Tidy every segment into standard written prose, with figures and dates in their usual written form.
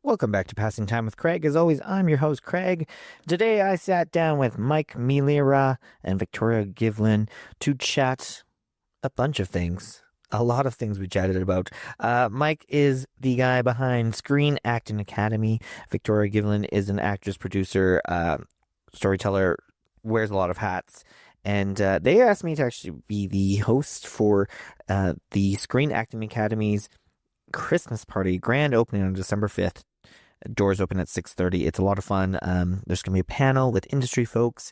Welcome back to Passing Time with Craig. As always, I'm your host, Craig. Today I sat down with Mike Migliara and Victoria Givlin to chat a bunch of things. A lot of things we chatted about. Mike is the guy behind Screen Acting Academy. Victoria Givlin is an actress, producer, storyteller, wears a lot of hats. And they asked me to actually be the host for the Screen Acting Academy's Christmas party, grand opening on December 5th. Doors open at 6:30. It's a lot of fun. There's going to be a panel with industry folks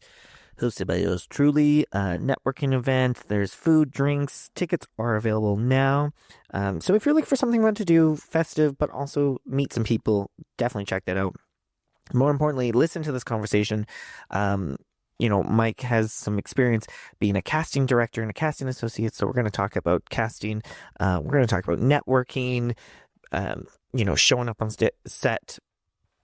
hosted by yours truly, networking event. There's food, drinks. Tickets are available now. So if you're looking for something fun to do, festive, but also meet some people, definitely check that out. More importantly, listen to this conversation. Mike has some experience being a casting director and a casting associate, so we're going to talk about casting. We're going to talk about networking, showing up on set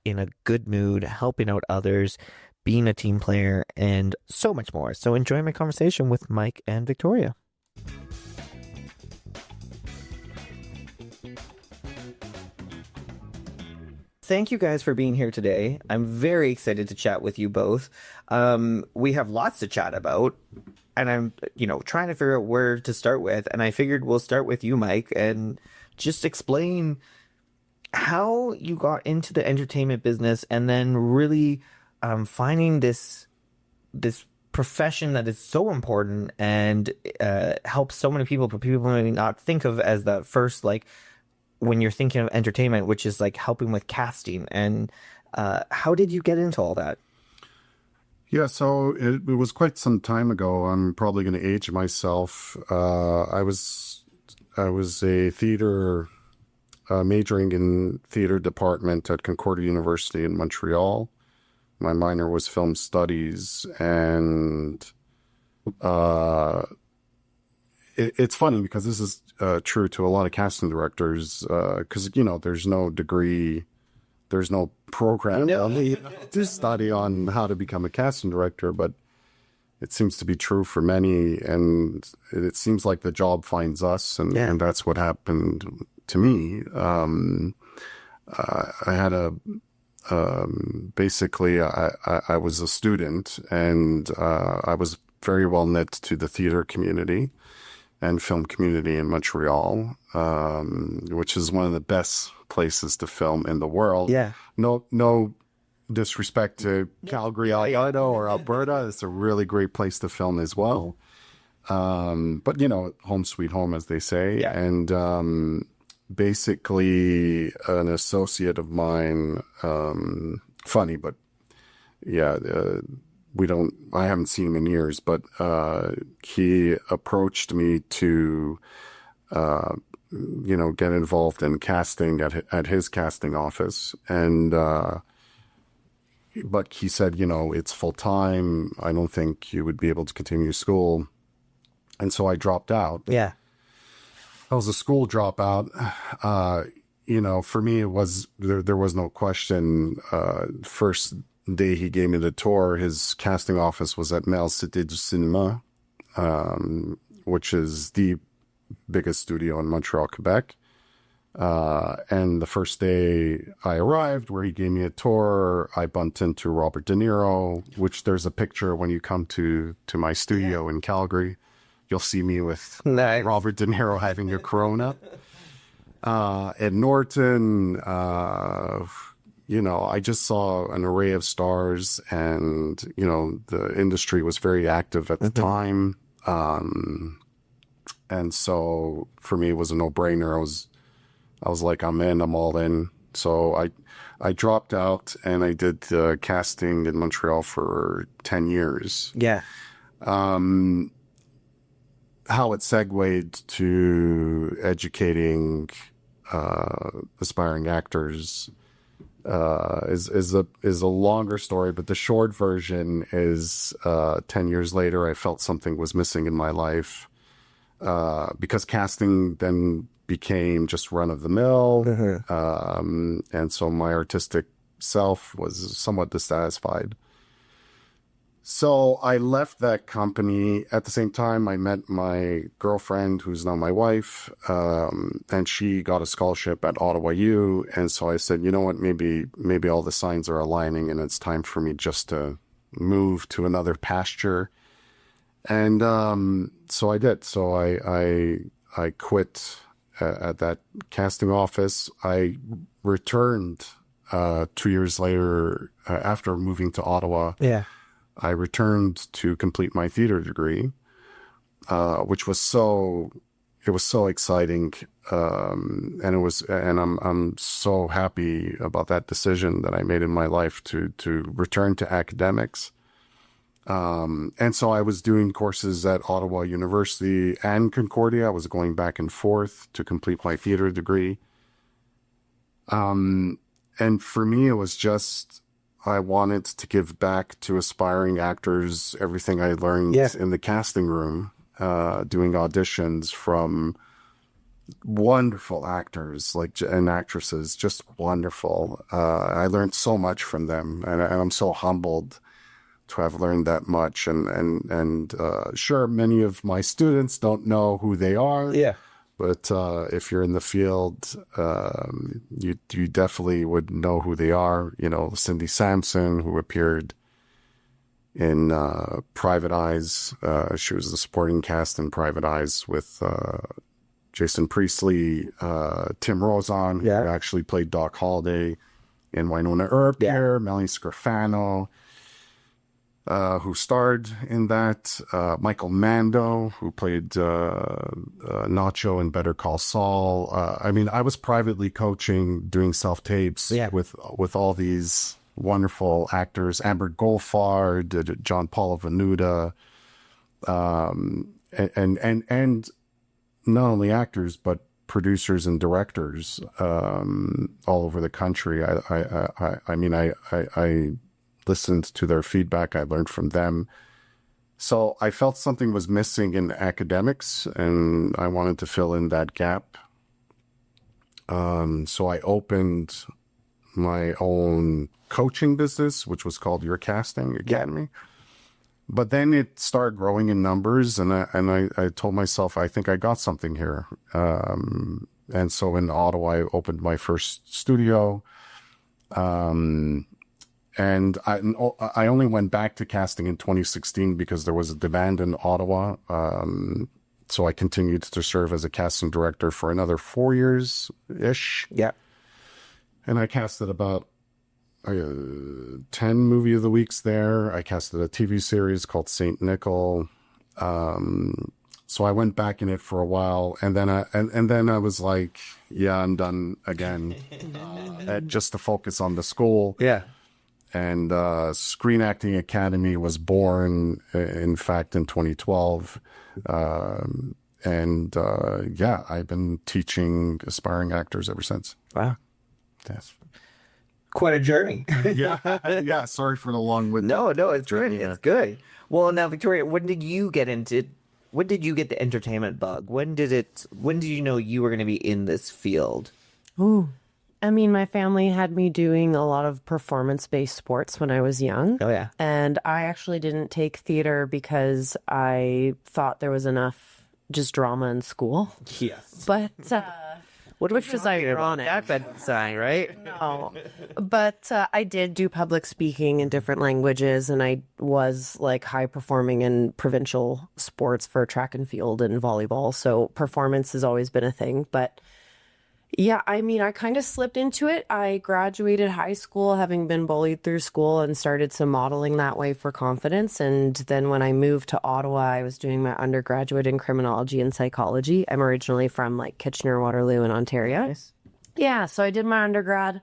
in a good mood, helping out others, being a team player, and so much more. So enjoy my conversation with Mike and Victoria. Thank you guys for being here today. I'm very excited to chat with you both. We have lots to chat about, and I'm, trying to figure out where to start with. And I figured we'll start with you, Mike, and just explain how you got into the entertainment business, and then really finding this profession that is so important and helps so many people, but people may not think of as the first, when you're thinking of entertainment, which is helping with casting. And how did you get into all that? Yeah, so it was quite some time ago. I'm probably going to age myself. I was a theater majoring in theater department at Concordia University in Montreal. My minor was film studies, and it's funny because this is true to a lot of casting directors, because there's no degree, there's no program to study on how to become a casting director, but it seems to be true for many, and it seems like the job finds us, and that's what happened to me. I had basically I was a student, and I was very well knit to the theater community and film community in Montreal, which is one of the best places to film in the world. Yeah. No disrespect to Calgary, Alberta, or Alberta. It's a really great place to film as well. But home sweet home, as they say. Yeah. And basically an associate of mine, funny, but yeah, I haven't seen him in years, but he approached me to get involved in casting at his casting office. And but he said, it's full time. I don't think you would be able to continue school. And so I dropped out. Yeah. I was a school dropout. For me, it was there was no question. First day he gave me the tour, his casting office was at Mel Cité du Cinéma, which is the biggest studio in Montreal, Quebec. And the first day I arrived, where he gave me a tour, I bumped into Robert De Niro, which there's a picture when you come to my studio in Calgary. You'll see me with Robert De Niro having a Corona. At Norton, I just saw an array of stars, and, the industry was very active at the time. And so for me, it was a no-brainer. I was like, I'm in, I'm all in. So I dropped out, and I did casting in Montreal for 10 years. Yeah. How it segued to educating aspiring actors is a longer story, but the short version is 10 years later, I felt something was missing in my life, because casting then became just run of the mill. And so my artistic self was somewhat dissatisfied. So I left that company. At the same time, I met my girlfriend, who's now my wife, and she got a scholarship at Ottawa U. And so I said, you know what, maybe all the signs are aligning, and it's time for me just to move to another pasture. And so I did. So I quit at that casting office. I returned 2 years later after moving to Ottawa. Yeah. I returned to complete my theater degree, which was so exciting. And I'm so happy about that decision that I made in my life to return to academics. And so I was doing courses at Ottawa University and Concordia. I was going back and forth to complete my theater degree. And for me, it was just, I wanted to give back to aspiring actors everything I learned in the casting room, doing auditions from wonderful actors and actresses, just wonderful. I learned so much from them, and I'm so humbled to have learned that much. And sure, many of my students don't know who they are. Yeah. But if you're in the field, you definitely would know who they are. You know, Cindy Sampson, who appeared in Private Eyes. She was the supporting cast in Private Eyes with Jason Priestley, Tim Rozon, who actually played Doc Holliday in Winona Earp here, Melanie Scrofano, who starred in that, Michael Mando, who played Nacho in Better Call Saul. I mean, I was privately coaching, doing self-tapes with all these wonderful actors, Amber Goldfarb, John Paul Venuta, and not only actors, but producers and directors all over the country. I mean, I listened to their feedback. I learned from them. So I felt something was missing in academics, and I wanted to fill in that gap. So I opened my own coaching business, which was called Your Casting Academy. But then it started growing in numbers, and I told myself, I think I got something here. And so in Ottawa, I opened my first studio. And I only went back to casting in 2016 because there was a demand in Ottawa. So I continued to serve as a casting director for another 4 years-ish. Yeah. And I casted about 10 movie of the weeks there. I casted a TV series called Saint Nickel. So I went back in it for a while, and then I was like, yeah, I'm done again, just to focus on the school. Yeah. And Screen Acting Academy was born, in fact, in 2012. Yeah, I've been teaching aspiring actors ever since. Wow. Yes. Quite a journey. Yeah. Sorry for the long-winded. No, it's good. It's good. Well, now, Victoria, when did you get the entertainment bug? When did you know you were going to be in this field? Ooh. I mean, my family had me doing a lot of performance-based sports when I was young. Oh, yeah. And I actually didn't take theater because I thought there was enough just drama in school. Yes. But Which was ironic. That bad sign, right? no. But I did do public speaking in different languages, and I was like high performing in provincial sports for track and field and volleyball. So performance has always been a thing. But yeah, I mean, I kind of slipped into it. I graduated high school having been bullied through school and started some modeling that way for confidence. And then when I moved to Ottawa, I was doing my undergraduate in criminology and psychology. I'm originally from like Kitchener-Waterloo in Ontario. Nice. Yeah, so I did my undergrad.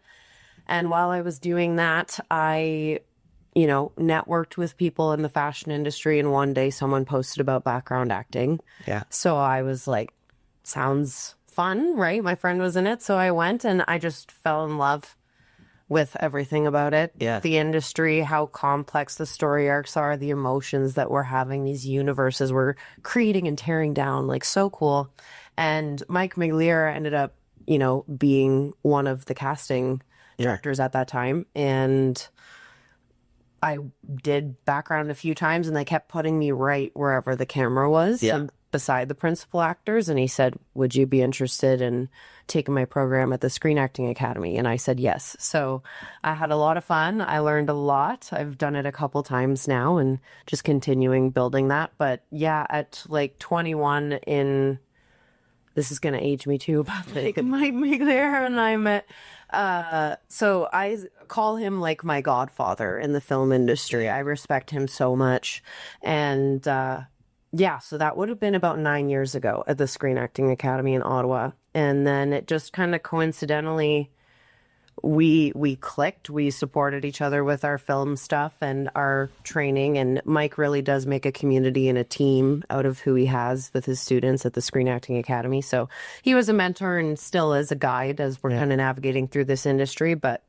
And while I was doing that, I, networked with people in the fashion industry. And one day someone posted about background acting. Yeah. So I was like, sounds fun, right? My friend was in it, so I went, and I just fell in love with everything about it. Yeah. The industry, how complex the story arcs are, the emotions that we're having, these universes we're creating and tearing down, like so cool. And Mike Migliara ended up, being one of the casting directors at that time. And I did background a few times, and they kept putting me right wherever the camera was, beside the principal actors. And he said, would you be interested in taking my program at the Screen Acting Academy? And I said yes. So I had a lot of fun. I learned a lot. I've done it a couple times now and just continuing building that. But yeah, at like 21 this is going to age me too, but like Mike Migliara and I met. So I call him like my godfather in the film industry. I respect him so much. And yeah, so that would have been about 9 years ago at the Screen Acting Academy in Ottawa. And then it just kind of coincidentally, we clicked. We supported each other with our film stuff and our training. And Mike really does make a community and a team out of who he has with his students at the Screen Acting Academy. So he was a mentor and still is a guide as we're kind of navigating through this industry. But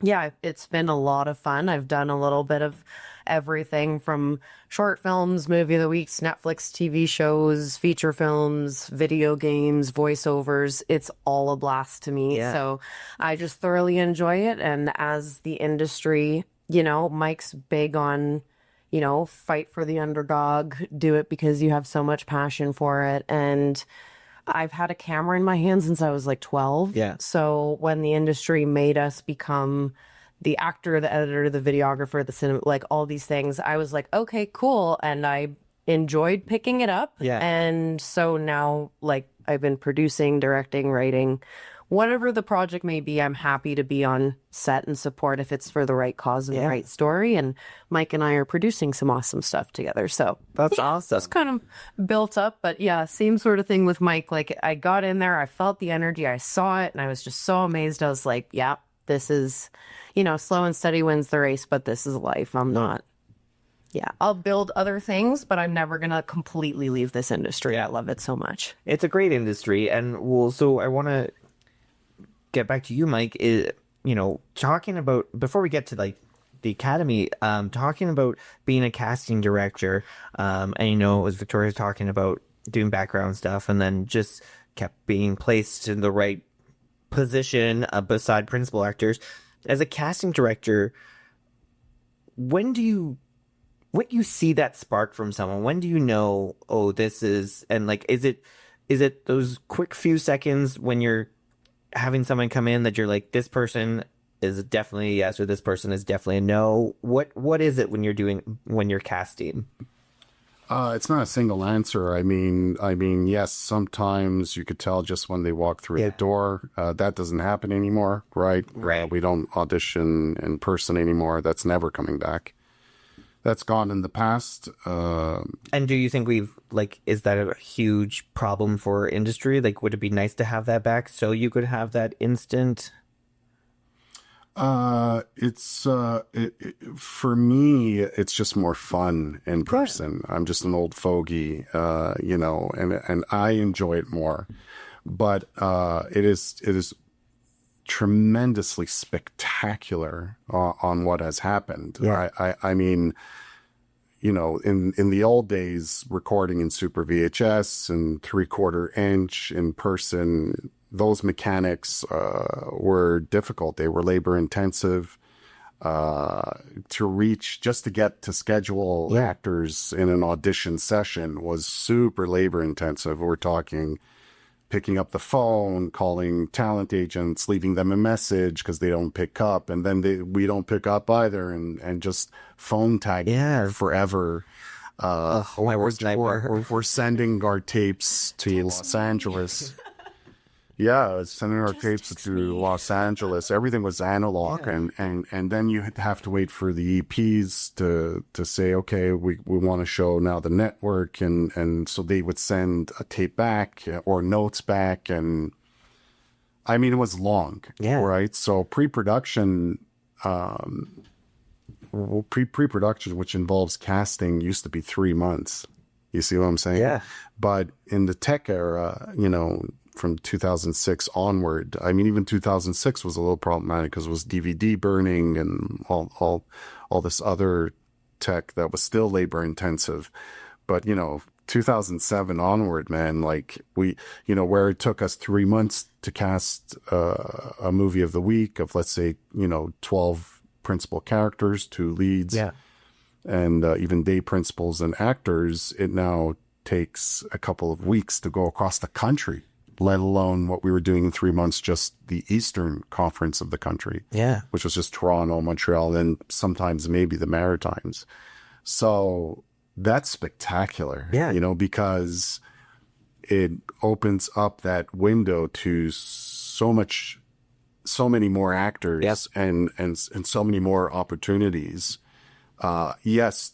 yeah, it's been a lot of fun. I've done a little bit of everything from short films, movie of the weeks, Netflix TV shows, feature films, video games, voiceovers. It's all a blast to me. So I just thoroughly enjoy it. And as the industry, you know, Mike's big on, you know, fight for the underdog, do it because you have so much passion for it. And I've had a camera in my hand since I was like 12. Yeah. So when the industry made us become the actor, the editor, the videographer, the cinema, like all these things, I was like, okay, cool. And I enjoyed picking it up. Yeah. And so now, like, I've been producing, directing, writing, whatever the project may be, I'm happy to be on set and support if it's for the right cause and the right story. And Mike and I are producing some awesome stuff together. So That's awesome. it's kind of built up. But yeah, same sort of thing with Mike. Like, I got in there, I felt the energy, I saw it, and I was just so amazed. I was like, yeah, this is, you know, slow and steady wins the race, but this is life. I'm not. Yeah, I'll build other things, but I'm never going to completely leave this industry. I love it so much. It's a great industry. And well, so I want to get back to you, Mike, is, you know, talking about, before we get to like the academy, talking about being a casting director, and, you know, as Victoria's talking about doing background stuff and then just kept being placed in the right position beside principal actors. As a casting director, when do you see that spark from someone? When do you know, oh, this is, and like, is it those quick few seconds when you're having someone come in that you're like, this person is definitely a yes, or this person is definitely a no? What is it when you're casting? It's not a single answer. I mean, yes, sometimes you could tell just when they walk through the door. That doesn't happen anymore, right? Right. We don't audition in person anymore. That's never coming back. That's gone in the past. And do you think is that a huge problem for industry? Like, would it be nice to have that back so you could have that instant? For me, it's just more fun in person. I'm just an old fogey, you know, and I enjoy it more. But it is tremendously spectacular on what has happened. Yeah. I mean, you know, in the old days, recording in Super VHS and 3/4 inch in person, those mechanics were difficult. They were labor intensive to reach. Just to get to schedule actors in an audition session was super labor intensive. We're talking picking up the phone, calling talent agents, leaving them a message because they don't pick up, and then we don't pick up either, and just phone tag forever. My worst nightmare. We're sending our tapes to Los Angeles. Yeah, sending our tapes to Los Angeles. Everything was analog, and then you have to wait for the EPs to say, okay, we want to show now the network, and so they would send a tape back or notes back, and I mean, it was long, right? So pre-production, which involves casting, used to be 3 months. You see what I'm saying? Yeah. But in the tech era, you know, from 2006 onward, I mean, even 2006 was a little problematic because it was DVD burning and all this other tech that was still labor intensive. But, you know, 2007 onward, man, like where it took us 3 months to cast a movie of the week of, let's say, you know, 12 principal characters, 2 leads, and even day principals and actors, it now takes a couple of weeks to go across the country, let alone what we were doing in 3 months, just the Eastern Conference of the country, which was just Toronto, Montreal, and sometimes maybe the Maritimes. So that's spectacular, you know, because it opens up that window to so many more actors and so many more opportunities. Yes,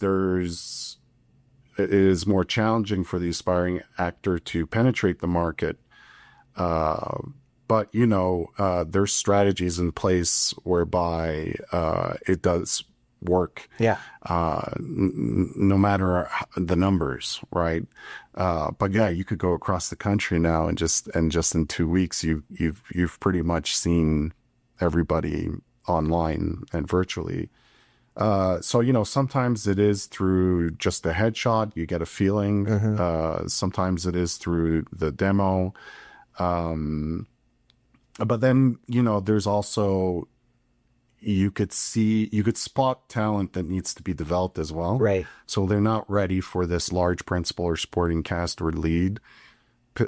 it is more challenging for the aspiring actor to penetrate the market. But, you know, there's strategies in place whereby it does work. No matter the numbers, right? But yeah, you could go across the country now and just in 2 weeks, you've pretty much seen everybody online and virtually. So, you know, sometimes it is through just a headshot, you get a feeling. Sometimes it is through the demo. But then, you know, there's also, you could spot talent that needs to be developed as well. Right. So they're not ready for this large principal or supporting cast or lead,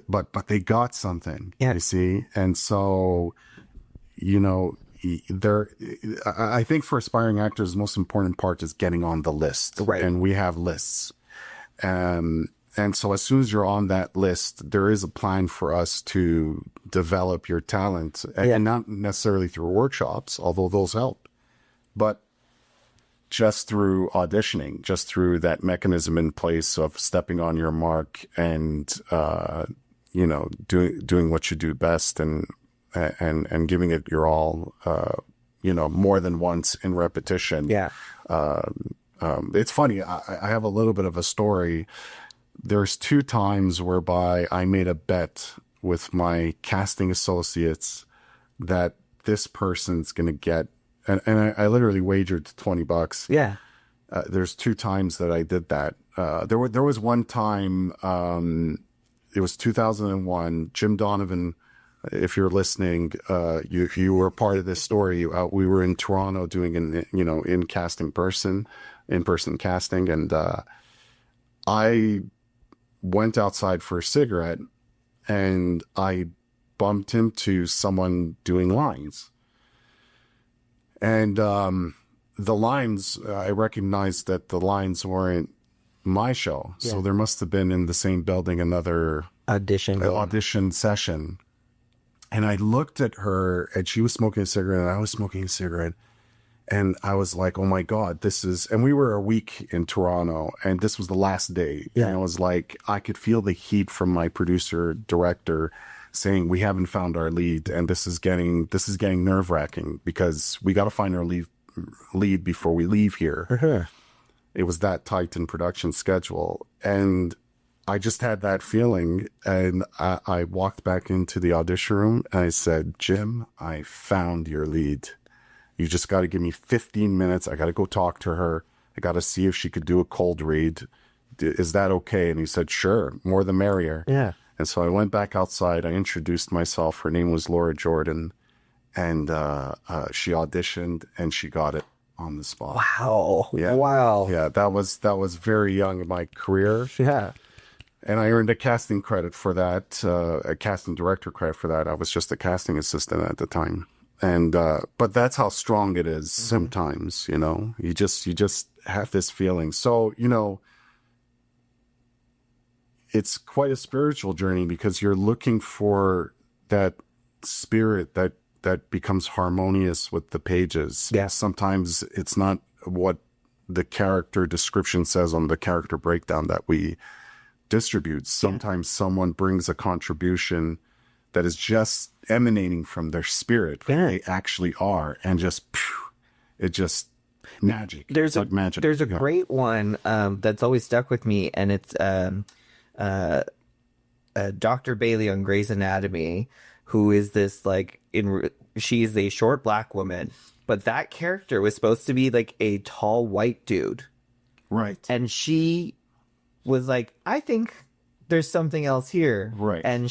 but they got something, you see? And so, you know, I think for aspiring actors, the most important part is getting on the list. Right. And we have lists. And so as soon as you're on that list, there is a plan for us to develop your talent, and not necessarily through workshops, although those help, but just through auditioning, just through that mechanism in place of stepping on your mark and, you know, doing what you do best and giving it your all, you know, more than once in repetition. It's funny. I have a little bit of a story. There's 2 times whereby I made a bet with my casting associates that this person's going to get, and I literally wagered $20. There's 2 times that I did that. There was one time, it was 2001, Jim Donovan, if you're listening, you were part of this story. We were in Toronto doing in person casting, and I went outside for a cigarette and I bumped into someone doing lines. And the lines, I recognized that the lines weren't my show. So there must have been in the same building another audition session. And I looked at her and she was smoking a cigarette and I was smoking a cigarette. And I was like, oh my God, and we were a week in Toronto and this was the last day. And I was like, I could feel the heat from my producer, director saying, we haven't found our lead. And this is getting nerve wracking because we got to find our lead before we leave here. It was that tight in production schedule. And I just had that feeling. And I walked back into the audition room and I said, Jim, I found your lead. You just got to give me 15 minutes. I got to go talk to her. I got to see if she could do a cold read. Is that okay? And he said, sure, more the merrier. And so I went back outside. I introduced myself. Her name was Laura Jordan. And she auditioned and she got it on the spot. Wow. Wow. Yeah, that was very young in my career. And I earned a casting credit for that, a casting director credit for that. I was just a casting assistant at the time. And, but that's how strong it is sometimes, you know, you just have this feeling. So, you know, it's quite a spiritual journey because you're looking for that spirit that becomes harmonious with the pages. Sometimes it's not what the character description says on the character breakdown that we distribute. Sometimes someone brings a contribution that is just emanating from their spirit. They actually are. And it just magic. There's magic. There's a great one that's always stuck with me. And it's Dr. Bailey on Grey's Anatomy, who is this she's a short black woman. But that character was supposed to be like a tall white dude. Right. And she was like, I think there's something else here. Right. And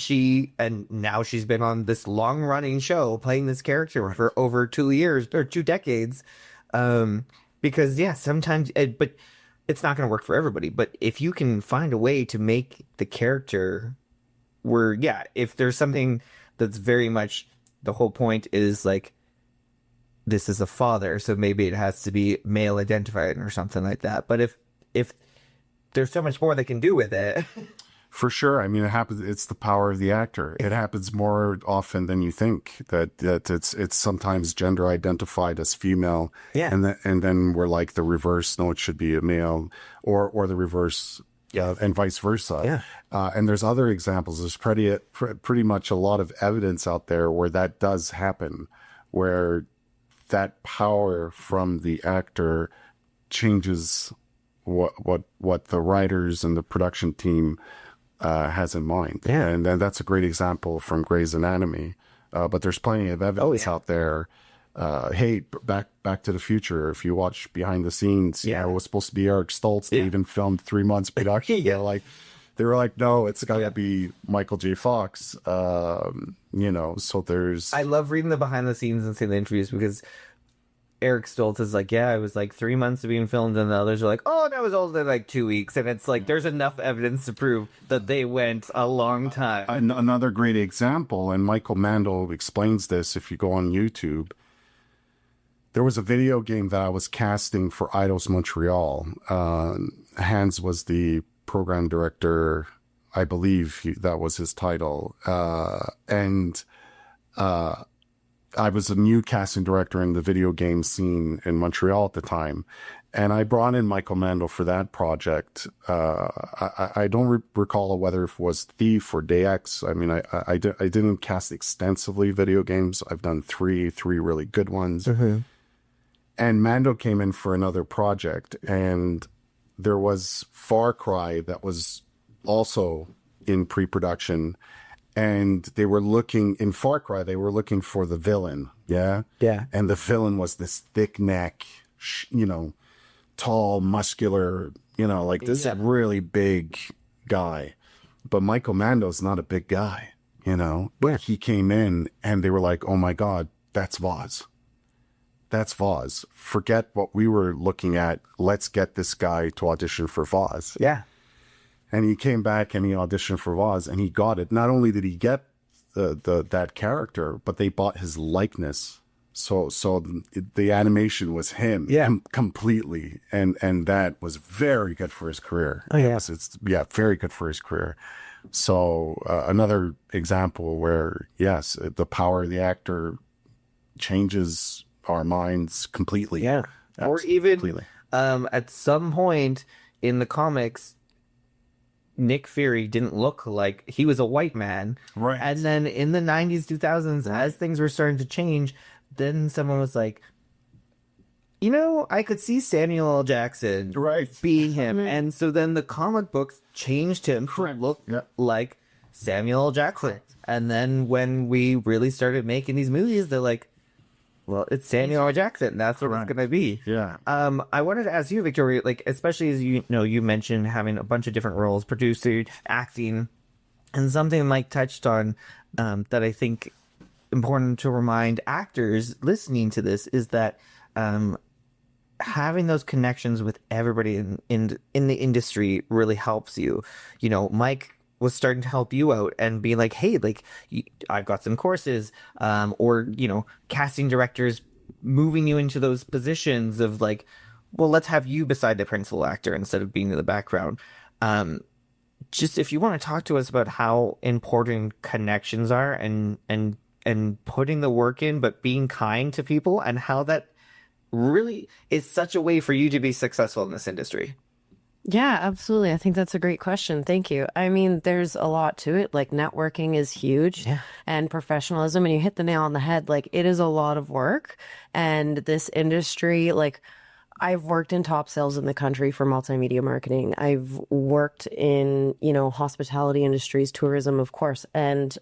now she's been on this long running show playing this character for over 2 years or 2 decades. Because yeah, sometimes, but it's not going to work for everybody. But if you can find a way to make the character where, yeah, if there's something that's very much the whole point is like, this is a father, so maybe it has to be male identified or something like that. But if there's so much more they can do with it. For sure. I mean, it happens. It's the power of the actor. It happens more often than you think that it's sometimes gender identified as female. Yeah. And then we're like the reverse. No, it should be a male, or the reverse. Yeah. And vice versa. Yeah. And there's other examples. There's pretty much a lot of evidence out there where that does happen, where that power from the actor changes what the writers and the production team has in mind. Yeah. And then that's a great example from Grey's Anatomy. But there's plenty of evidence out there. Hey, back to the Future. If you watch behind the scenes, it was supposed to be Eric Stoltz. They even filmed 3 months production. They were like, no, it's got to be Michael J. Fox. So there's. I love reading the behind the scenes and seeing the interviews because Eric Stoltz is like, yeah, it was like 3 months of being filmed, and the others are like, oh, that was only like 2 weeks, and it's like there's enough evidence to prove that they went a long time. Another great example, and Michael Mandel explains this if you go on YouTube. There was a video game that I was casting for Eidos Montreal. Hans was the program director, I believe that was his title, and I was a new casting director in the video game scene in Montreal at the time. And I brought in Michael Mandel for that project. I don't recall whether it was Thief or Day X. I mean, I didn't cast extensively video games. I've done three really good ones. Mm-hmm. And Mando came in for another project. And there was Far Cry that was also in pre-production. And they were looking in Far Cry. They were looking for the villain, yeah. And the villain was this thick neck, tall, muscular, like this really big guy. But Michael Mando's not a big guy, But he came in, and they were like, "Oh my God, that's Voz. That's Voz. Forget what we were looking at. Let's get this guy to audition for Voz." Yeah. And he came back and he auditioned for Voz, and he got it. Not only did he get that character, but they bought his likeness. So the animation was him completely. And that was very good for his career. Oh, yeah. It's very good for his career. So another example where, yes, the power of the actor changes our minds completely. Yeah. Or even at some point in the comics, Nick Fury didn't look like he was a white man. Right. And then in the 90s, 2000s, as things were starting to change, then someone was like, I could see Samuel L. Jackson being him. And so then the comic books changed him to look like Samuel L. Jackson. And then when we really started making these movies, they're like, well, it's Samuel L. Jackson. That's what it's going to be. Yeah. I wanted to ask you, Victoria, especially as you mentioned having a bunch of different roles, producer, acting, and something Mike touched on that I think important to remind actors listening to this is that having those connections with everybody in the industry really helps you. Mike was starting to help you out and be like, hey, I've got some courses, or, casting directors moving you into those positions of like, well, let's have you beside the principal actor instead of being in the background. Just if you want to talk to us about how important connections are and putting the work in, but being kind to people, and how that really is such a way for you to be successful in this industry. Yeah, absolutely. I think that's a great question. Thank you. I mean, there's a lot to it. Networking is huge, and professionalism, and you hit the nail on the head. It is a lot of work, and this industry, I've worked in top sales in the country for multimedia marketing. I've worked in, hospitality industries, tourism, of course, and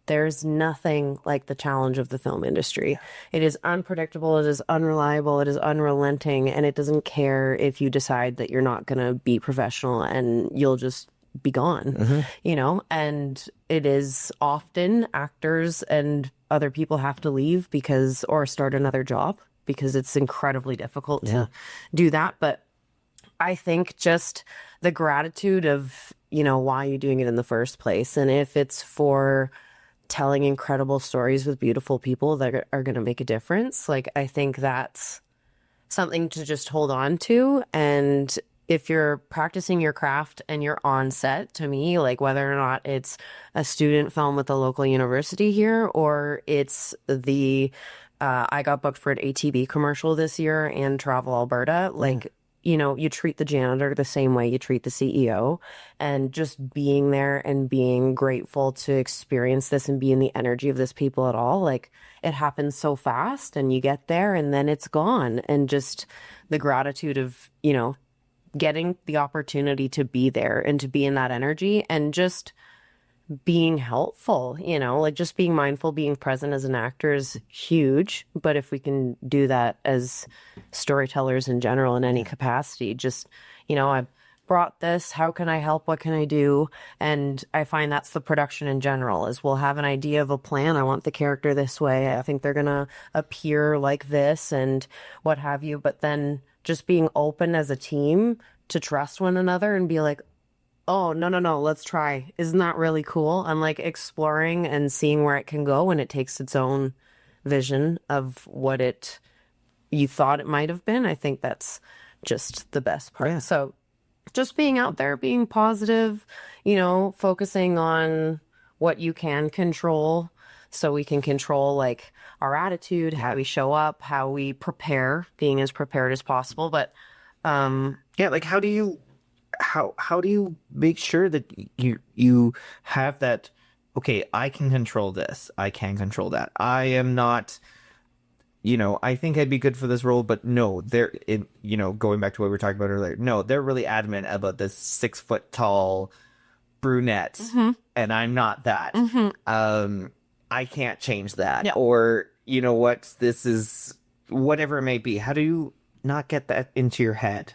there's nothing like the challenge of the film industry. It is unpredictable, it is unreliable, it is unrelenting, and it doesn't care if you decide that you're not going to be professional and you'll just be gone, and it is often actors and other people have to leave or start another job because it's incredibly difficult to do that. But I think just the gratitude of, why you're doing it in the first place. And if it's for telling incredible stories with beautiful people that are going to make a difference, like, I think that's something to just hold on to. And if you're practicing your craft and you're on set, to me, like, whether or not it's a student film with a local university here, or it's I got booked for an ATB commercial this year and Travel Alberta, like, you treat the janitor the same way you treat the CEO, and just being there and being grateful to experience this and be in the energy of this people at all. Like, it happens so fast and you get there and then it's gone. And just the gratitude of, getting the opportunity to be there and to be in that energy and just being helpful, like just being mindful, being present as an actor is huge. But if we can do that as storytellers in general in any capacity, just, I brought this, how can I help? What can I do? And I find that's the production in general, is we'll have an idea of a plan. I want the character this way. I think they're going to appear like this and what have you. But then just being open as a team to trust one another and be like, oh, no, let's try. Isn't that really cool? And like exploring and seeing where it can go when it takes its own vision of what you thought it might have been. I think that's just the best part. Yeah. So just being out there, being positive, focusing on what you can control, so we can control like our attitude, how we show up, how we prepare, being as prepared as possible. But like how do you make sure that you have that, okay, I can control this, I can control that, I am not, I think I'd be good for this role, but no, going back to what we were talking about earlier, no, they're really adamant about this 6 foot tall brunette, and I'm not that. I can't change that. Yeah. Or, this is whatever it may be. How do you not get that into your head?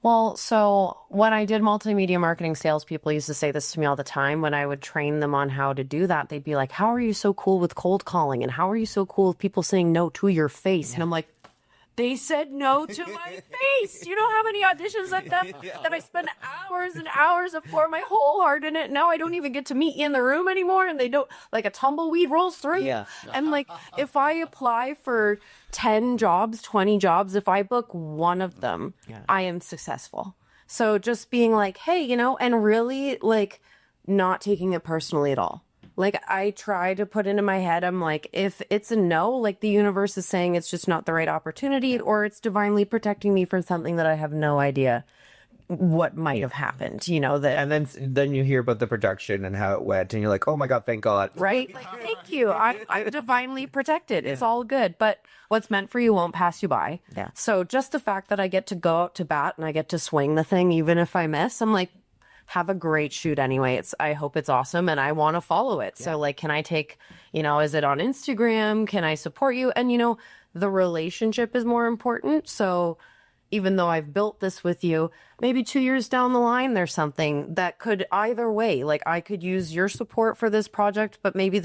Well, so when I did multimedia marketing, salespeople used to say this to me all the time. When I would train them on how to do that, they'd be like, how are you so cool with cold calling? And how are you so cool with people saying no to your face? And I'm like, they said no to my face. You know how many auditions I've done that I spend hours and hours to pour my whole heart in it. Now I don't even get to meet you in the room anymore, and they don't, like, a tumbleweed rolls through. Yeah. And like, if I apply for 10 jobs, 20 jobs, if I book one of them, I am successful. So just being like, hey, and really like not taking it personally at all. Like, I try to put into my head, I'm like, if it's a no, like the universe is saying it's just not the right opportunity, or it's divinely protecting me from something that I have no idea what might have happened, that. And then you hear about the production and how it went, and you're like, oh my God, thank God. Right? Like, thank you. I'm divinely protected. It's all good. But what's meant for you won't pass you by. Yeah. So just the fact that I get to go out to bat and I get to swing the thing, even if I miss, I'm like, have a great shoot anyway. I hope it's awesome and I want to follow it. So like, can I take, is it on Instagram? Can I support you? And the relationship is more important. So even though I've built this with you, maybe 2 years down the line, there's something that could either way, like I could use your support for this project, but maybe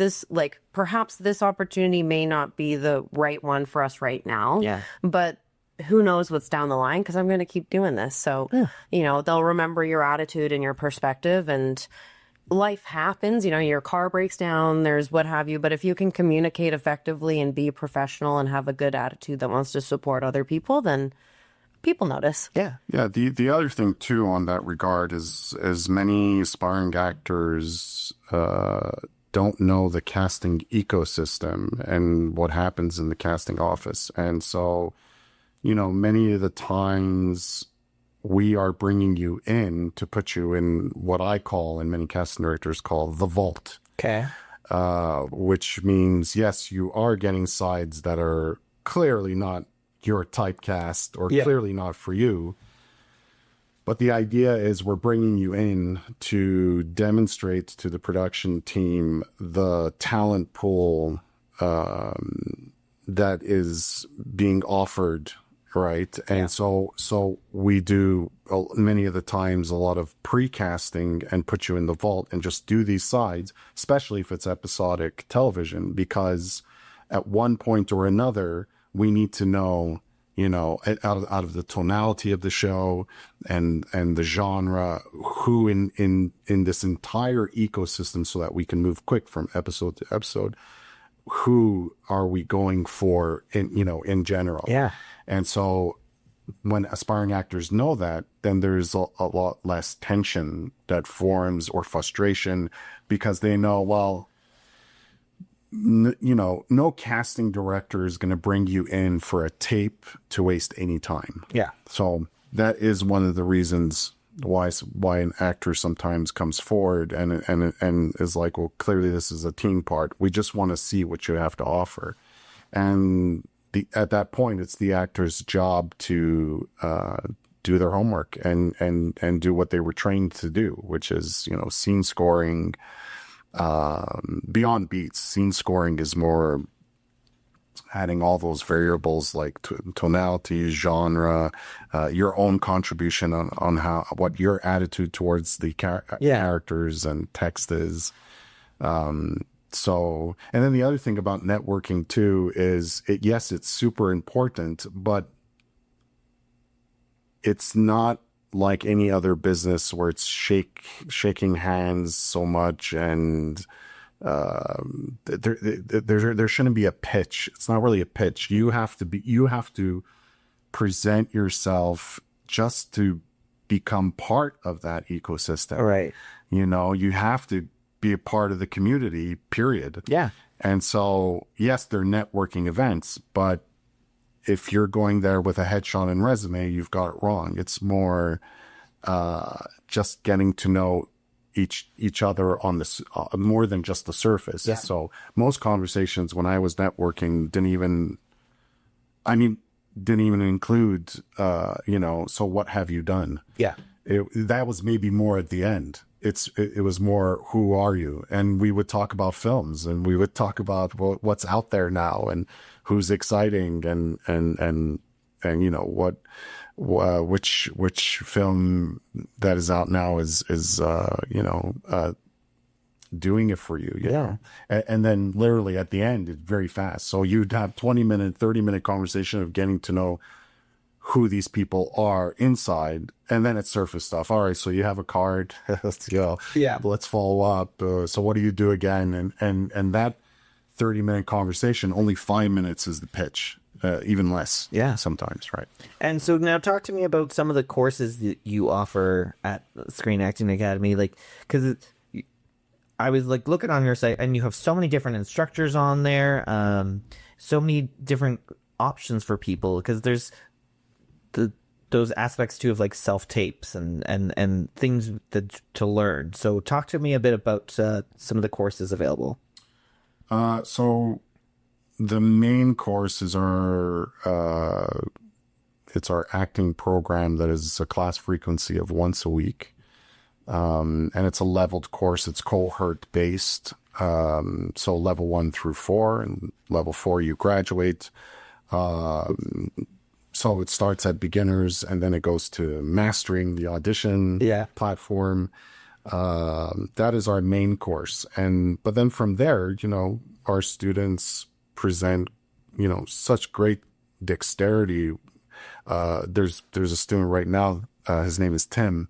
perhaps this opportunity may not be the right one for us right now. Yeah. But who knows what's down the line, because I'm going to keep doing this. So, they'll remember your attitude and your perspective, and life happens, your car breaks down, there's what have you. But if you can communicate effectively and be professional and have a good attitude that wants to support other people, then people notice. Yeah. Yeah. The other thing too on that regard is many aspiring actors don't know the casting ecosystem and what happens in the casting office. And so, many of the times we are bringing you in to put you in what I call, and many casting directors call, the vault. Okay. Which means, yes, you are getting sides that are clearly not your typecast or clearly not for you. But the idea is we're bringing you in to demonstrate to the production team the talent pool that is being offered, right? And so we do many of the times a lot of pre-casting and put you in the vault and just do these sides, especially if it's episodic television, because at one point or another, we need to know, out of the tonality of the show and the genre, who in this entire ecosystem, so that we can move quick from episode to episode, who are we going for in general. Yeah. And so when aspiring actors know that, then there's a lot less tension that forms or frustration, because they know, well, no casting director is going to bring you in for a tape to waste any time. Yeah. So that is one of the reasons why an actor sometimes comes forward and is like, well, clearly this is a teen part. We just want to see what you have to offer. And at that point, it's the actor's job to do their homework and do what they were trained to do, which is, scene scoring. Beyond beats, scene scoring is more adding all those variables like tonality, genre, your own contribution on what your attitude towards the characters and text is. So, and then the other thing about networking too is yes, it's super important, but it's not like any other business where it's shaking hands so much, and there shouldn't be a pitch. It's not really a pitch. You have to present yourself just to become part of that ecosystem. Right. You have to be a part of the community, period. Yeah. And so, yes, they're networking events, but if you're going there with a headshot and resume, you've got it wrong. It's more just getting to know each other on this more than just the surface. Yeah. So most conversations when I was networking didn't even include, so what have you done? Yeah. That was maybe more at the end. It was more, who are you? And we would talk about films, and we would talk about what's out there now and who's exciting and which film that is out now is doing it for you. Yeah. And then literally at the end, it's very fast. So you'd have 20-minute, 30-minute conversation of getting to know who these people are inside, and then it's surface stuff. All right, so you have a card. Let's go. Yeah. Let's follow up. So what do you do again? And that 30-minute conversation, only 5 minutes is the pitch, even less. Yeah. Sometimes, right? And so now talk to me about some of the courses that you offer at Screen Acting Academy, because I was looking on your site, and you have so many different instructors on there, so many different options for people, because there's those aspects too of self-tapes and things to learn. So talk to me a bit about some of the courses available. So the main course is it's our acting program that is a class frequency of once a week. And it's a leveled course. It's cohort based. So level 1 through 4, and level 4 you graduate. So it starts at beginners, and then it goes to mastering, the audition platform. That is our main course. But then from there, our students present, such great dexterity. There's a student right now, his name is Tim,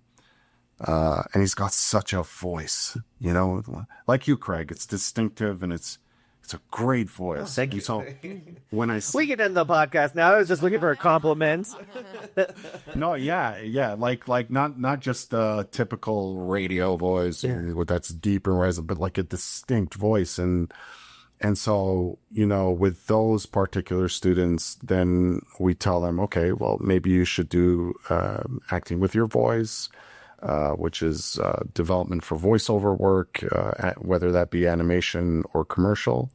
and he's got such a voice, like you, Craig. It's distinctive, and it's a great voice. Oh, thank you. So when we can end the podcast now. I was just looking for a compliment. No, yeah, like not just a typical radio voice that's deep and resonant, but like a distinct voice, and so with those particular students, then we tell them, okay, well, maybe you should do acting with your voice, which is development for voiceover work, whether that be animation or commercial.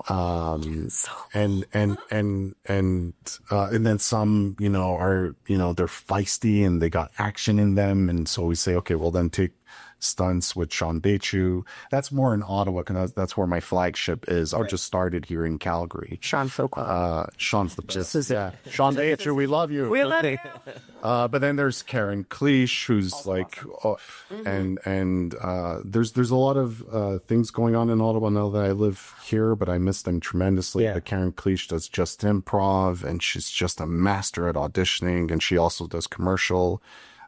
And then some, are, they're feisty and they got action in them. And so we say, okay, well then take stunts with Sean Dechu. That's more in Ottawa, because that's where my flagship is. I just started here in Calgary. Sean's so cool. Sean's the best. Sean Dechu, we love you. We love you. But then there's Karen Cleach, who's and there's a lot of things going on in Ottawa now that I live here, but I miss them tremendously. But Karen Cleach does just improv, and she's just a master at auditioning, and she also does commercial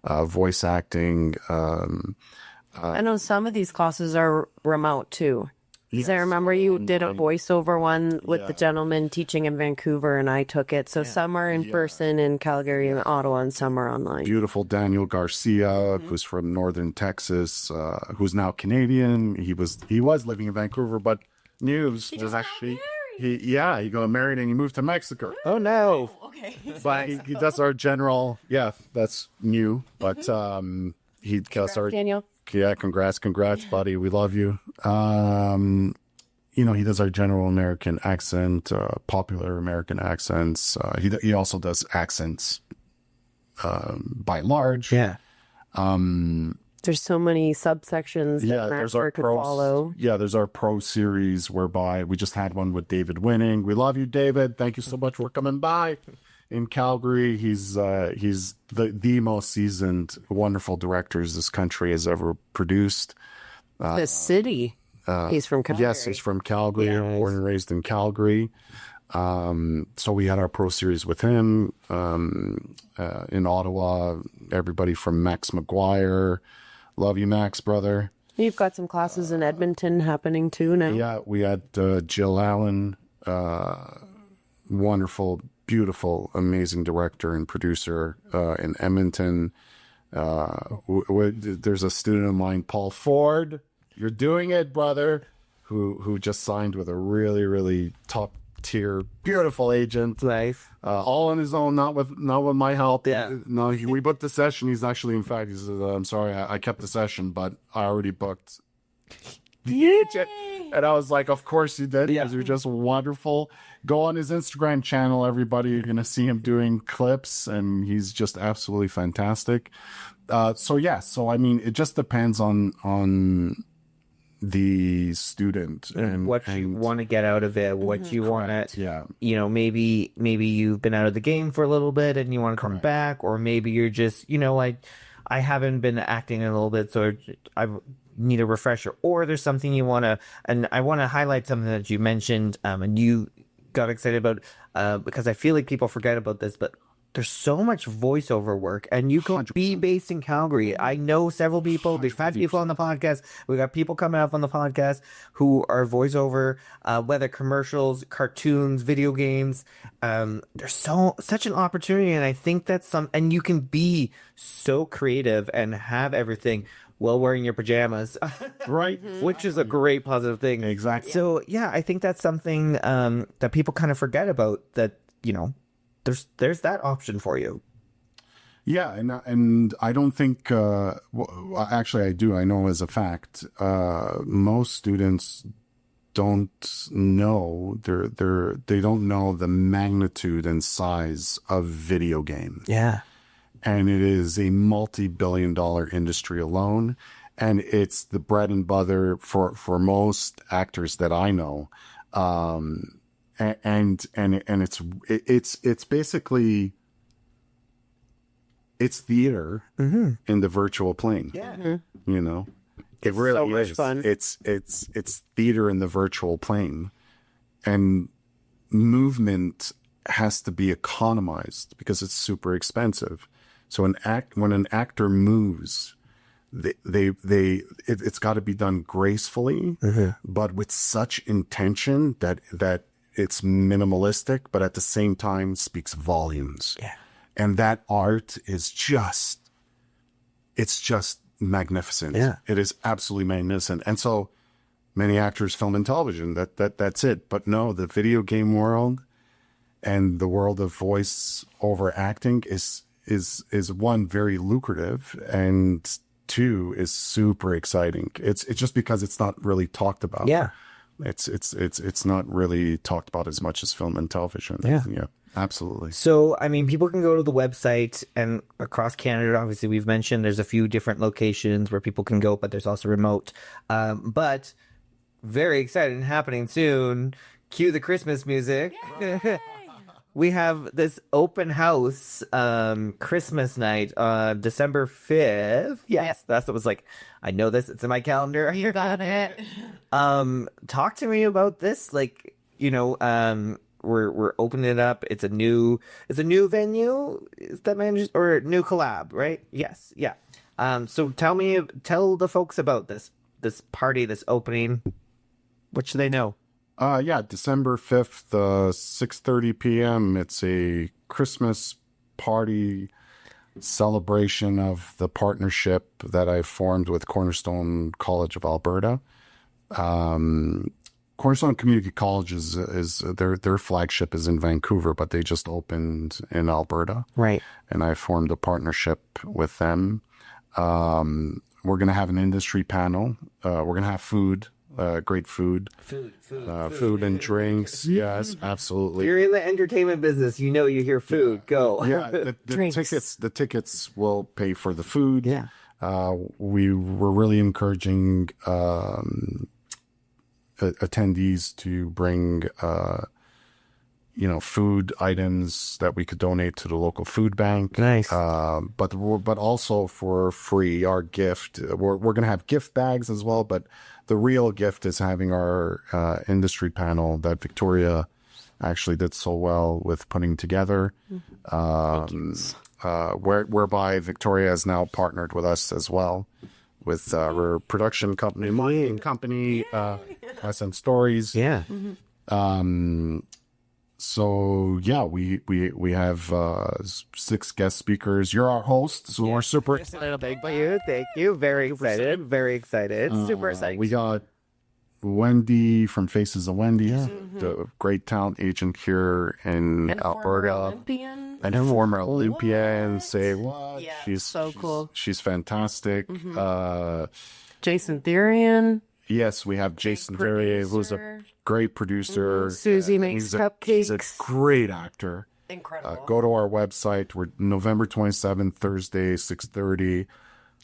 voice acting. I know some of these classes are remote too. Because I remember you did a voiceover one with the gentleman teaching in Vancouver, and I took it. So some are in person in Calgary and Ottawa, and some are online. Beautiful Daniel Garcia, who's from northern Texas, who's now Canadian. He was living in Vancouver, but news was actually he got married and he moved to Mexico. Oh no! Okay, but he does our general. Yeah, that's new. But he does our Daniel. Yeah, congrats, buddy. We love you. He does our general American accent, popular American accents. He also does accents by and large. Yeah. There's so many subsections that there's our could pro follow. Yeah, there's our pro series whereby we just had one with David Winning. We love you, David. Thank you so much for coming by. In Calgary, he's the most seasoned, wonderful directors this country has ever produced. The city. He's from Calgary. Yes, he's from Calgary, born and raised in Calgary. So we had our pro series with him in Ottawa. Everybody from Max McGuire. Love you, Max, brother. You've got some classes in Edmonton happening too now. Yeah, we had Jill Allen, wonderful, beautiful, amazing director and producer in Edmonton. There's a student of mine, Paul Ford. You're doing it, brother. Who just signed with a really, really top tier, beautiful agent. Nice. All on his own, not with my help. Yeah. No, we booked the session. He says, I'm sorry, I kept the session, but I already booked the agent. And I was like, of course you did, because you're just wonderful. Go on his Instagram channel, everybody. You're going to see him doing clips, and he's just absolutely fantastic. So I mean, it just depends on the student and what you want to get out of it, what you want to, maybe you've been out of the game for a little bit and you want to come back, or maybe you're just, I haven't been acting in a little bit, so I need a refresher, or there's something you want to, and I want to highlight something that you mentioned, and you got excited about, because I feel like people forget about this, but there's so much voiceover work, and you can be based in Calgary. I know several people. We've had people on the podcast. We got people coming up on the podcast who are voiceover, whether commercials, cartoons, video games. There's such an opportunity, and I think that's and you can be so creative and have everything while wearing your pajamas, right? Which is a great positive thing. Exactly. So yeah, I think that's something that people kind of forget about. That there's that option for you. Yeah, and I don't think. Actually, I do. I know as a fact, most students don't know they don't know the magnitude and size of video game. Yeah, and it is a multi-billion-dollar industry alone, and it's the bread and butter for most actors that I know. And it's basically it's theater in the virtual plane. Yeah. It really so much is fun. It's theater in the virtual plane, and movement has to be economized because it's super expensive. So when an actor moves, it's got to be done gracefully, but with such intention that it's minimalistic, but at the same time speaks volumes. Yeah. And that art is it's just magnificent. Yeah. It is absolutely magnificent. And so many actors, film and television, that's it. But no, the video game world and the world of voice over acting is one, very lucrative, and two, is super exciting. It's just because it's not really talked about. Yeah. It's not really talked about as much as film and television. Yeah. Yeah. Absolutely. So, I mean, people can go to the website and across Canada, obviously, we've mentioned there's a few different locations where people can go, but there's also remote. But very excited and happening soon. Cue the Christmas music. We have this open house Christmas night on December 5th. Yes, that's what was like. I know this. It's in my calendar. You got it. Talk to me about this. Like, we're opening it up. It's a new venue. Is that managed or new collab, right? Yes, yeah. So tell the folks about this party, this opening. What should they know? Yeah, December 5th, 6:30 p.m. It's a Christmas party celebration of the partnership that I formed with Cornerstone College of Alberta. Cornerstone Community College is their flagship is in Vancouver, but they just opened in Alberta. Right. And I formed a partnership with them. We're going to have an industry panel. We're going to have food. Great food and drinks. Yes, absolutely. If you're in the entertainment business, you hear food. Go. Yeah, the tickets will pay for the food. Yeah. We were really encouraging attendees to bring food items that we could donate to the local food bank. Nice. But also for free, our gift. We're going to have gift bags as well, but the real gift is having our industry panel that Victoria actually did so well with putting together, whereby Victoria has now partnered with us as well with her production company, marketing company, Ascent Stories. Yeah. So yeah, we have 6 guest speakers. You're our host, so we're super Just a little big by you. Thank you. Very excited. Very excited. Super excited. We got Wendy from Faces of Wendy, the great talent agent here in Alberta, Olympian. and former Olympian. Say what? Yeah, she's so cool. She's fantastic. Jason Therian. Yes, we have Jason Verrier, who's a great producer. Susie makes cupcakes. He's a great actor. Incredible. Go to our website. We're November 27th, Thursday, 6:30.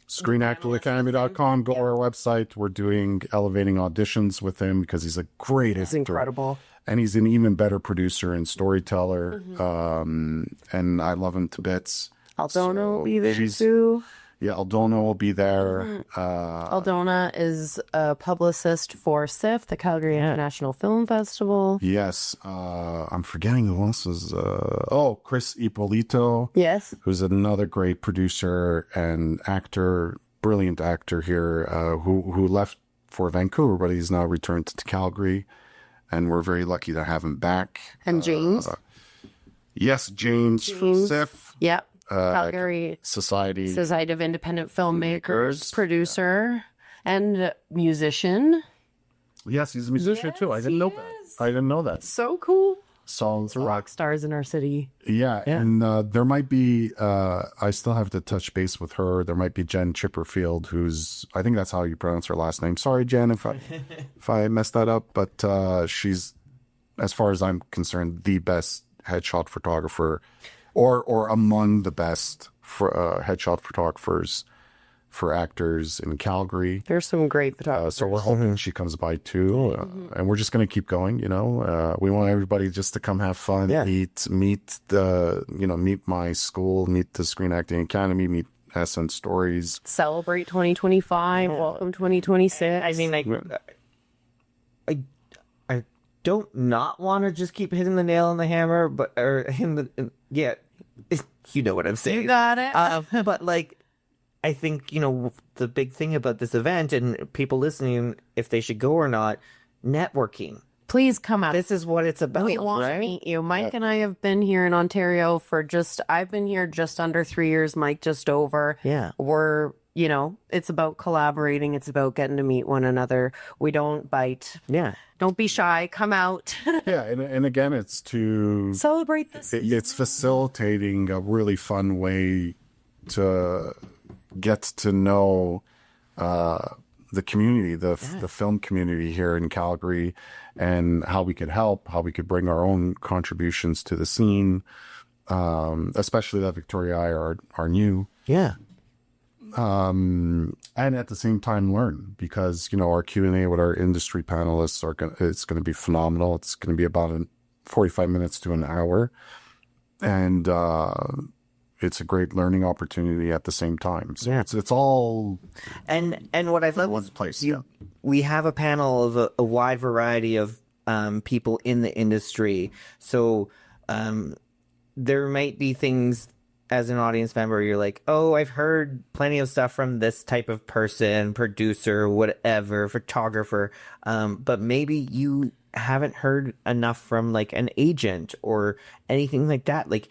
ScreenActorAcademy.com. Go to our website. We're doing elevating auditions with him because he's a great actor. It's incredible. And he's an even better producer and storyteller. And I love him to bits. Aldona will be there too. Yeah, Aldona will be there. Aldona is a publicist for SIFF, the Calgary International Film Festival. Yes. I'm forgetting who else is. Chris Ippolito. Yes. Who's another great producer and actor, brilliant actor here, who left for Vancouver, but he's now returned to Calgary. And we're very lucky to have him back. And James. Yes, James. SIFF. Yep. Calgary Society of Independent Filmmakers, producer and musician. Yes, he's a musician too. I didn't know that. So cool. Songs, Rock stars in our city. Yeah. And there might be, I still have to touch base with her. There might be Jen Chipperfield, who's, I think that's how you pronounce her last name. Sorry, Jen, if I messed that up. But she's, as far as I'm concerned, the best headshot photographer or among the best for headshot photographers for actors in Calgary. There's some great photographers. So we're hoping she comes by too. And we're just going to keep going, we want everybody just to come have fun, meet my school, meet the Screen Acting Academy, meet Ascent Stories. Celebrate 2025, welcome 2026. I mean, I don't not want to just keep hitting the nail on the hammer, but you know what I'm saying. You got it. But I think the big thing about this event and people listening, if they should go or not, networking. Please come out. This is what it's about. We want to meet you. Mike and I have been here in Ontario I've been here just under 3 years. Mike just over. Yeah. We're it's about collaborating. It's about getting to meet one another. We don't bite. Yeah. Don't be shy. Come out. Yeah. And again, it's to celebrate this. It's facilitating a really fun way to get to know the community, the film community here in Calgary, and how we could help, how we could bring our own contributions to the scene, especially that Victoria and I are new. Yeah. And at the same time learn, because our Q&A with our industry panelists it's going to be phenomenal. It's going to be about 45 minutes to an hour, and it's a great learning opportunity at the same time. So it's all and what I love one is place. we have a panel of a wide variety of people in the industry, so there might be things as an audience member, you're like, oh, I've heard plenty of stuff from this type of person, producer, whatever, photographer. But maybe you haven't heard enough from like an agent or anything like that. Like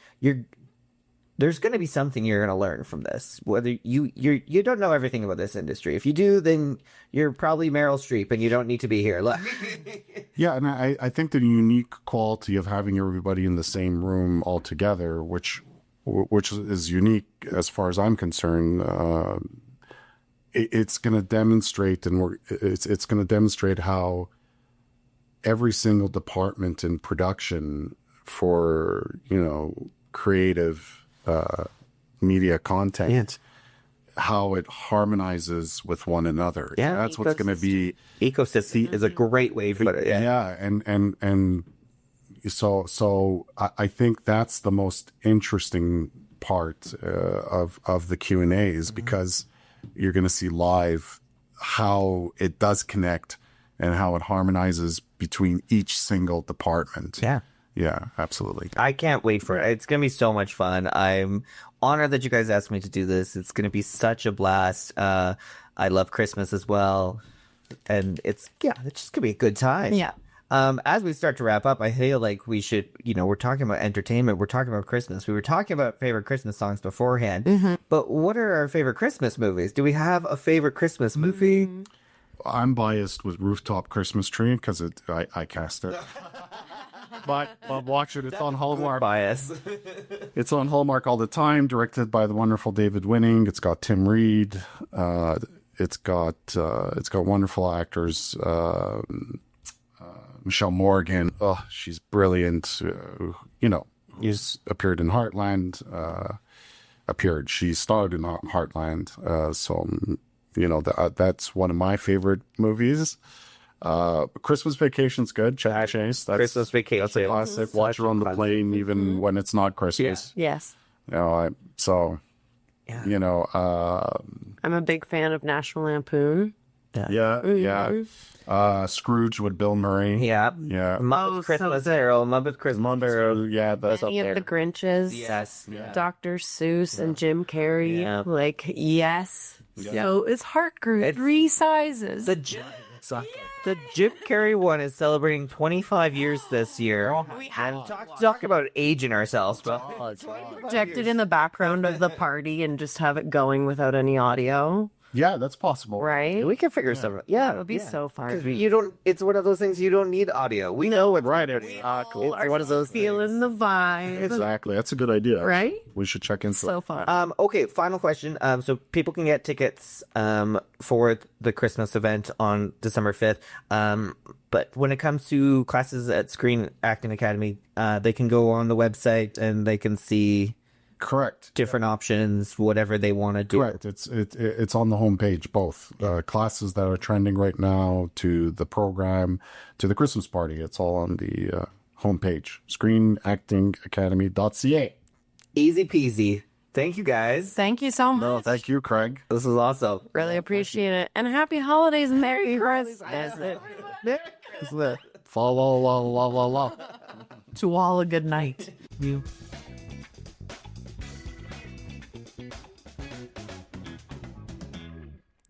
there's going to be something you're going to learn from this. Whether you don't know everything about this industry. If you do, then you're probably Meryl Streep and you don't need to be here. Yeah, and I think the unique quality of having everybody in the same room all together, which is unique as far as I'm concerned. It's going to demonstrate, it's going to demonstrate how every single department in production for creative media content, how it harmonizes with one another. Yeah, that's what's going to be. Ecosystem is a great way for it. Yeah, and. So I think that's the most interesting part of the Q&As, because you're going to see live how it does connect and how it harmonizes between each single department. Yeah, absolutely. I can't wait for it. It's going to be so much fun. I'm honored that you guys asked me to do this. It's going to be such a blast. I love Christmas as well. And it's just going to be a good time. Yeah. As we start to wrap up, I feel like we should, we're talking about entertainment. We're talking about Christmas. We were talking about favorite Christmas songs beforehand. But what are our favorite Christmas movies? Do we have a favorite Christmas movie? I'm biased with Rooftop Christmas Tree because I cast it. But watch it. It's on Hallmark. Bias. It's on Hallmark all the time. Directed by the wonderful David Winning. It's got Tim Reed. It's got wonderful actors. Michelle Morgan, she's brilliant. Who's appeared in Heartland. She starred in Heartland. That's one of my favorite movies. Christmas Vacation's good. Chevy Chase. That's Christmas Vacation. That's a classic. Watch her on the plane, even when it's not Christmas. Yes. I'm a big fan of National Lampoon. Yeah. Scrooge with Bill Murray. Yeah. Muppets Christmas Carol. Muppets Christmas Carol. Yeah, that's Any of the Grinches. Yes. Dr. Seuss and Jim Carrey. Yeah. Yes. So is Heart Grew 3 sizes. The Jim Carrey one is celebrating 25 years this year. We hadn't talked about aging ourselves, but projected in the background of the party and just have it going without any audio. Yeah, that's possible. Right? we can figure something. Yeah, That would be so fun. You don't. It's one of those things you don't need audio. We know it. Right. Cool. It's one of those Feeling the vibe. Exactly. That's a good idea. Right? We should check into So fun. Okay, final question. So people can get tickets for the Christmas event on December 5th. But when it comes to classes at Screen Acting Academy, they can go on the website and they can see Correct. different options, whatever they want to do. Correct. It's on the homepage, both classes that are trending right now to the program to the Christmas party. It's all on the homepage, screenactingacademy.ca. Easy peasy. Thank you, guys. Thank you so much. No, thank you, Craig. This is awesome. Really appreciate it. And happy holidays and Merry Christmas. Fa la la la la la. To all a good night.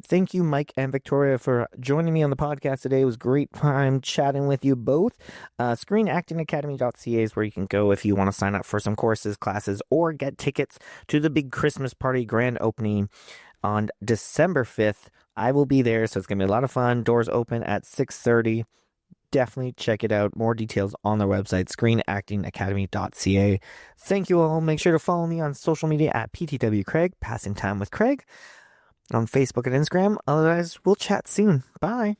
Thank you, Mike and Victoria, for joining me on the podcast today. It was a great time chatting with you both. ScreenActingAcademy.ca is where you can go if you want to sign up for some courses, classes, or get tickets to the big Christmas party grand opening on December 5th. I will be there, so it's going to be a lot of fun. Doors open at 6:30. Definitely check it out. More details on their website, screenactingacademy.ca. Thank you all. Make sure to follow me on social media at PTW Craig, Passing Time with Craig. on Facebook and Instagram. Otherwise, we'll chat soon. Bye.